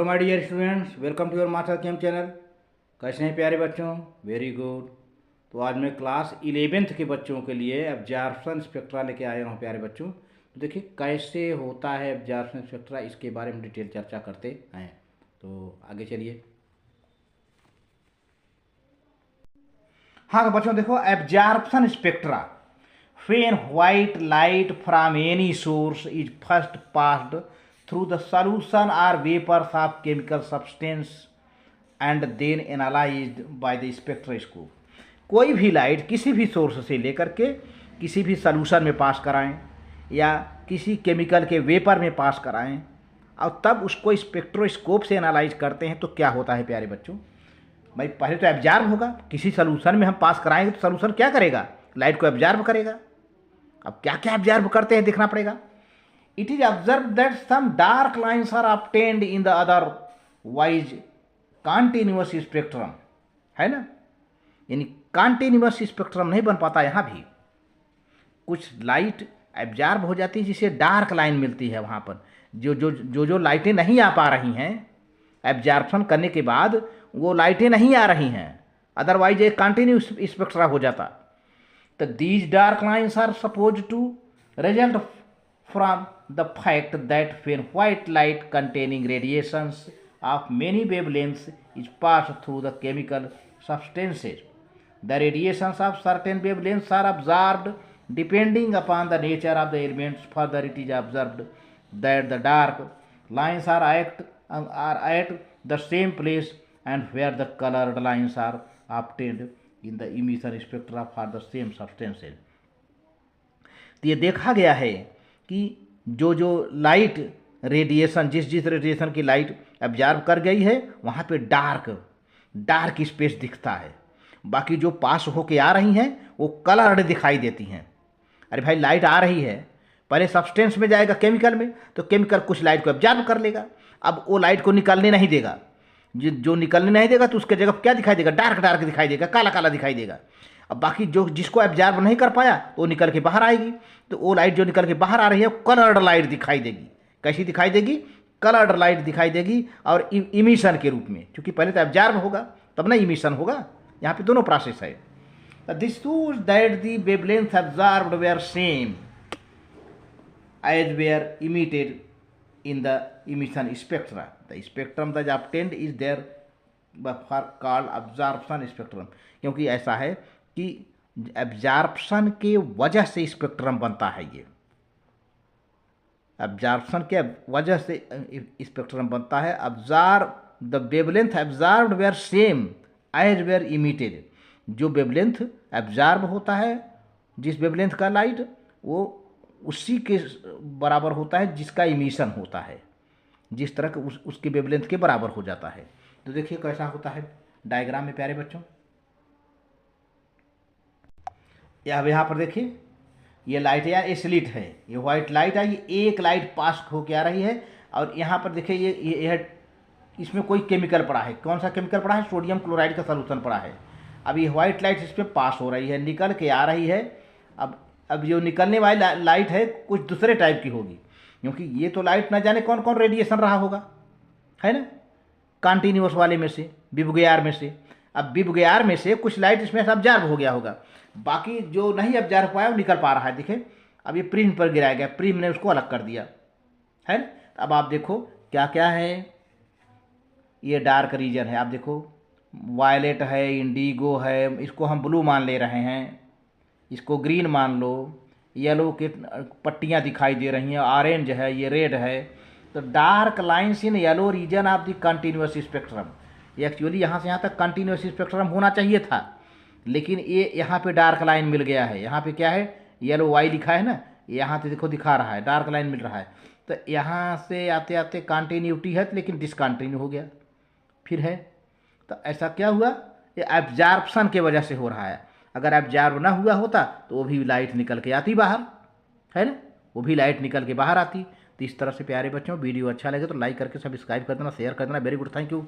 My dear students, welcome to your master game channel. कैसे हैं प्यारे बच्चों? Very good. तो आज मैं क्लास 11th के बच्चों के लिए एब्जॉर्प्शन स्पेक्ट्रा लेके आया हूँ प्यारे बच्चों। तो देखिए कैसे होता है एब्जॉर्प्शन स्पेक्ट्रा, इसके बारे में डिटेल चर्चा करते हैं। तो आगे चलिए। हाँ तो बच्चों देखो, absorption spectra when white light from any source is first passed through the solution or vapors of chemical substance and then analyzed by the spectroscope। कोई भी लाइट किसी भी सोर्स से लेकर के किसी भी सॉल्यूशन में पास कराएं या किसी केमिकल के वेपर में पास कराएं और तब उसको स्पेक्ट्रोस्कोप से एनालाइज करते हैं तो क्या होता है प्यारे बच्चों? भाई पहले तो एब्जॉर्ब होगा, किसी सॉल्यूशन में हम पास कराएंगे तो सॉल्यूशन क्या करेगा? लाइट को एब्जॉर्ब करेगा। अब क्या क्या एब्जॉर्ब करते हैं देखना पड़ेगा। It is observe that some dark lines are obtained in the other continuous spectrum, है ना। यानी कॉन्टिन्यूअस स्पेक्ट्रम नहीं बन पाता। यहाँ भी कुछ लाइट एब्जॉर्ब हो जाती है जिसे डार्क लाइन मिलती है। वहाँ पर जो लाइटें नहीं आ पा रही हैं एब्जॉर्प्शन करने के बाद, वो लाइटें नहीं आ रही हैं, अदरवाइज एक कॉन्टिन्यूअस स्पेक्ट्रा हो जाता। तो these dark lines are supposed to result from the fact that when white light containing radiations of many wavelengths is passed through the chemical substances, the radiations of certain wavelengths are absorbed depending upon the nature of the elements. Further, it is observed that the dark lines are at the same place and where the colored lines are obtained in the emission spectra for the same substances। तो ये देखा गया है कि जो light radiation, जिस radiation की light absorb कर गई है वहाँ पे डार्क स्पेस दिखता है। बाकी जो पास होके आ रही हैं वो कलर्ड दिखाई देती हैं। अरे भाई लाइट आ रही है, पहले सब्सटेंस में जाएगा केमिकल में, तो केमिकल कुछ लाइट को एब्जॉर्ब कर लेगा। अब वो लाइट को निकलने नहीं देगा, जो निकलने नहीं देगा तो उसके जगह क्या दिखाई देगा? डार्क दिखाई देगा, काला काला दिखाई देगा। अब बाकी जो जिसको एब्जॉर्ब नहीं कर पाया तो वो निकल के बाहर आएगी। तो वो लाइट जो निकल के बाहर आ रही है कलर्ड लाइट दिखाई देगी। कैसी दिखाई देगी? कलर्ड लाइट दिखाई देगी, और इमिशन के रूप में, क्योंकि पहले तो एब्जॉर्ब होगा तब ना इमिशन होगा। यहाँ पे दोनों प्रोसेस है। This shows that the wavelengths absorbed were same as were emitted in the emission spectra। The spectrum that is obtained is there called absorption spectrum। क्योंकि ऐसा है कि एब्जॉर्प्शन के वजह से स्पेक्ट्रम बनता है। ये एब्जॉर्प्शन के वजह से स्पेक्ट्रम बनता है। The wavelength absorbed were same as were emitted. जो वेवलेंथ एब्जॉर्ब होता है, जिस वेवलेंथ का लाइट, वो उसी के बराबर होता है जिसका इमिशन होता है। जिस तरह के उसके वेवलेंथ के बराबर हो जाता है। तो देखिए कैसा होता है डायग्राम में प्यारे बच्चों। अब यहाँ पर देखिए, ये लाइट या स्लिट है, ये व्हाइट लाइट है, ये एक लाइट पास होके आ रही है। और यहाँ पर देखिए ये इसमें कोई केमिकल पड़ा है। कौन सा केमिकल पड़ा है? सोडियम क्लोराइड का सॉल्यूशन पड़ा है। अब ये व्हाइट लाइट इस पर पास हो रही है, निकल के आ रही है। अब जो निकलने वाली लाइट है कुछ दूसरे टाइप की होगी, क्योंकि ये तो लाइट ना जाने कौन कौन रेडिएशन रहा होगा, है ना। कॉन्टिन्यूअस वाले में से, विबग्यार में से। अब विबग्यार में से कुछ लाइट इसमें से ऑब्जर्व हो गया होगा, बाकी जो नहीं ऑब्जर्व पाया वो निकल पा रहा है। देखिए अब ये प्रिज्म पर गिराया गया, प्रिज्म ने उसको अलग कर दिया, है ना। अब आप देखो क्या क्या है। ये डार्क रीजन है, आप देखो वायलेट है, इंडिगो है, इसको हम ब्लू मान ले रहे हैं, इसको ग्रीन मान लो। येलो के पट्टियाँ दिखाई दे रही हैं, ऑरेंज है, ये रेड है। तो dark lines in yellow region of the continuous spectrum. Actually यहाँ से यहाँ तक कंटिन्यूअस स्पेक्ट्रम होना चाहिए था, लेकिन ये यहाँ पे डार्क लाइन मिल गया है। यहाँ पे क्या है? येलो वाई लिखा है ना, यहाँ से देखो दिखा रहा है, डार्क लाइन मिल रहा है। तो यहाँ से आते आते कंटिन्यूटी है, लेकिन डिसकंटिन्यू हो गया फिर है। तो ऐसा क्या हुआ? ये एब्जॉर्प्शन के वजह से हो रहा है। अगर एब्जॉर्ब ना हुआ होता तो वो भी लाइट निकल के आती बाहर, है ना, वो भी लाइट निकल के बाहर आती। तो इस तरह से प्यारे बच्चों, वीडियो अच्छा लगे तो लाइक करके सब्सक्राइब कर देना, शेयर कर देना। Very good, thank you.